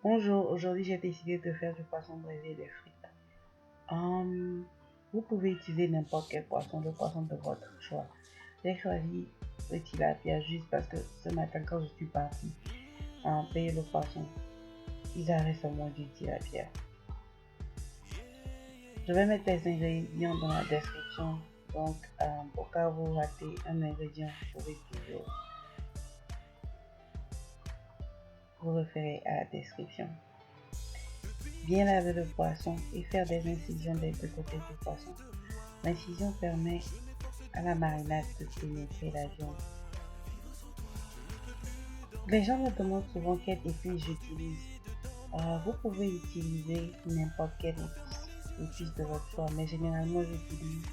Bonjour, aujourd'hui j'ai décidé de faire du poisson braisé et des frites. Hum, Vous pouvez utiliser n'importe quel poisson, le poisson de votre choix. J'ai choisi le tilapia juste parce que ce matin quand je suis partie payer le poisson, ils avaient seulement du tilapia. Je vais mettre les ingrédients dans la description, donc au cas où vous ratez un ingrédient, vous pouvez toujours vous référer à la description. Bien laver le poisson et faire des incisions des deux côtés du poisson. L'incision permet à la marinade de pénétrer la viande. Les gens me demandent souvent quelle épice j'utilise. Vous pouvez utiliser n'importe quelle épice de votre choix, mais généralement j'utilise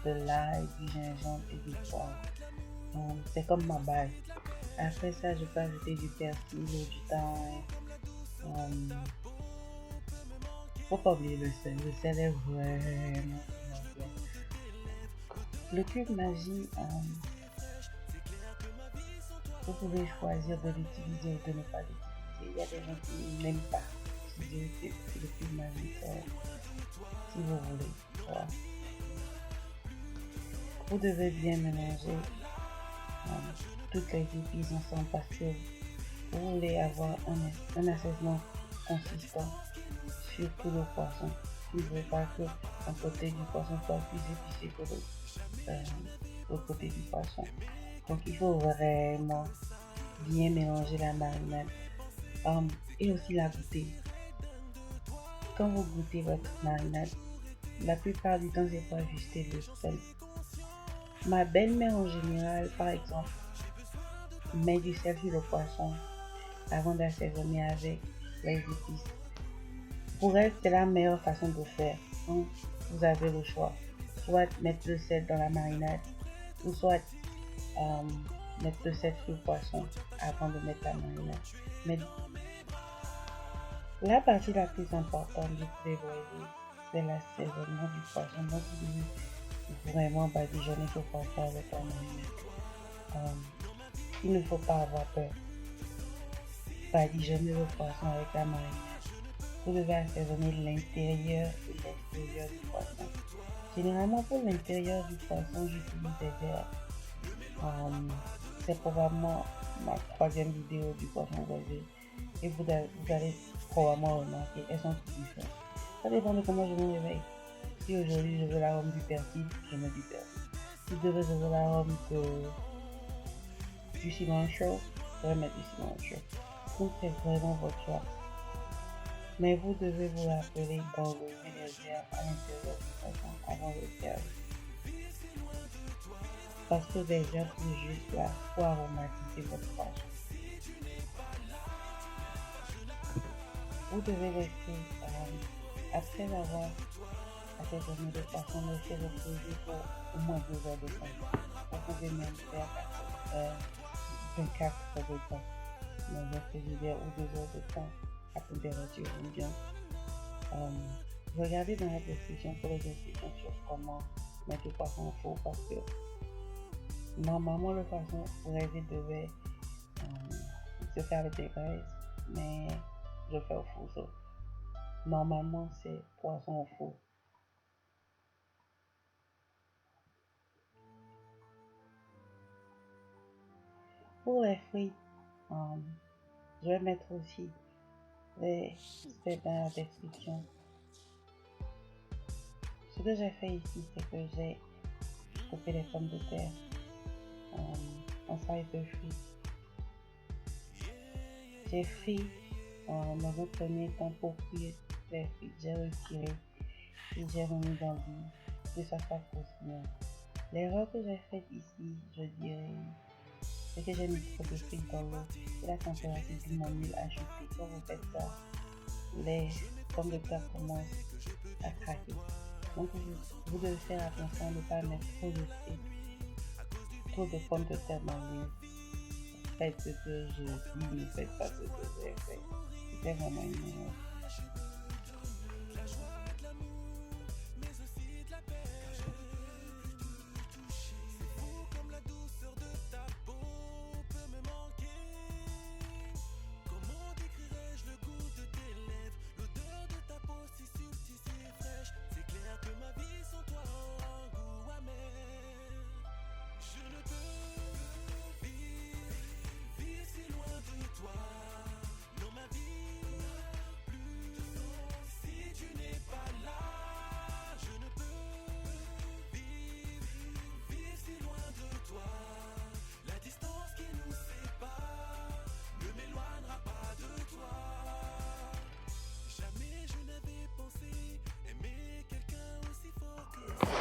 de l'ail, du gingembre et du poivre. C'est comme ma base. Après ça, je peux ajouter du persil ou du thym. Faut pas oublier le sel. Le sel est vraiment bien. Le cube magie, vous pouvez choisir de l'utiliser ou de ne pas l'utiliser. Il y a des gens qui n'aiment pas utiliser le cube magique si vous voulez. Voilà. Vous devez bien mélanger toutes les épices ensemble parce que vous voulez avoir un assaisonnement consistant sur tout le poisson. Vous ne voulez pas que un côté du poisson soit plus épicé que l'autre côté du poisson. Donc il faut vraiment bien mélanger la marinade et aussi la goûter. Quand vous goûtez votre marinade, la plupart du temps c'est pour ajuster le sel. Ma belle-mère en général, par exemple, met du sel sur le poisson avant d'assaisonner avec les épices. Pour elle, c'est la meilleure façon de faire. Donc, vous avez le choix. Soit mettre le sel dans la marinade, ou soit mettre le sel sur le poisson avant de mettre la marinade. Mais la partie la plus importante du poulet braisé, c'est l'assaisonnement du poisson. Donc, vous devez vraiment badigeonner ce poisson avec la marinade. Il ne faut pas avoir peur. Badigeonner le poisson avec la marinade. Vous devez assaisonner l'intérieur et l'extérieur du poisson. Généralement, pour l'intérieur du poisson, j'utilise des herbes. C'est probablement ma troisième vidéo du poisson braisé. Et vous allez probablement remarquer, elles sont toutes différentes. Ça dépend de comment je me réveille. Si aujourd'hui je veux l'arôme du persil, je mets du persil. Si demain je veux l'arôme du cilantro, je vais mettre du cilantro. Donc c'est vraiment votre choix. Mais vous devez vous rappeler d'enlever les herbes à l'intérieur du poisson avant de faire. Parce que les herbes sont juste là pour aromatiser votre poisson. Vous devez laisser, après avoir assaisonné le poisson, laisser reposer pour au moins 2 heures de temps. Vous pouvez même faire 24 heures de temps dans un frigidaire ou 2 heures de temps à température ambiante. Regardez dans la description pour les instructions sur comment mettre le poisson au four parce que normalement le poisson braisé devait se faire avec des graisses, mais je le fais au four. So. Normalement c'est poisson au four. Pour les frites, je vais mettre aussi les steps dans la description. Ce que j'ai fait ici, c'est que j'ai coupé les pommes de terre en size de frites. J'ai fait dans un premier temps pour cuire les frites, j'ai retiré et j'ai remis dans l'huile que ça soit croustillant. L'erreur que j'ai faite ici, je dirais, c'est que j'ai mis trop de frites dans l'eau et la température du menu ajoutée. Quand vous faites ça, les pommes de terre commencent à craquer. Donc vous devez faire attention à ne pas mettre trop de frites, trop de pommes de terre dans l'huile. Faites ce que je dis, ne faites pas ce que j'ai fait. C'était vraiment une erreur.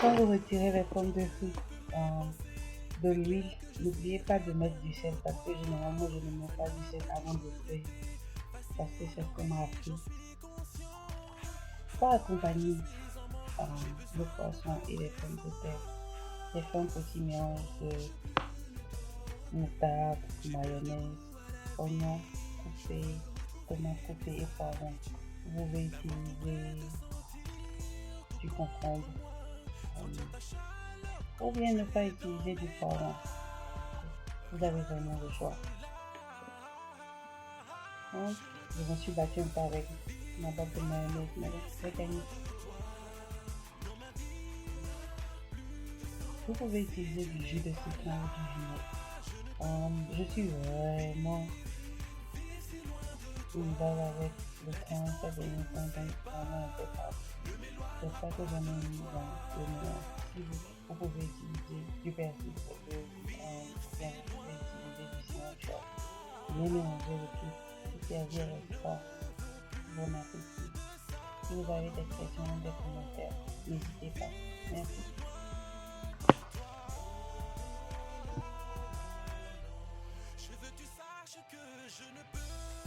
Quand vous retirez les pommes de frites de l'huile, n'oubliez pas de mettre du sel parce que généralement je ne mets pas du sel avant de cuire parce que c'est ce qu'on m'a appris. Pour accompagner le poisson et les pommes de terre, j'ai fait un petit mélange de moutarde, mayonnaise, oignons coupés, tomates coupées et poivrons. Vous pouvez utiliser du concombre ou bien ne pas utiliser du poivron. Vous avez vraiment le choix. Donc, je me suis battue un peu avec ma boîte de mayonnaise, mais j'ai gagné. Vous pouvez utiliser du jus de citron ou du vinaigre. Je suis vraiment une balle avec le temps, ça devient vraiment un peu tard. C'est ça que j'en ai mis dans le mélange. Si vous pouvez utiliser du persil pour que bien vous pouvez utiliser du sriracha. Bien mélanger le tout et servir avec ça. Bon appétit. Si vous avez des questions, des commentaires, n'hésitez pas. Merci. Je veux que tu saches que je ne peux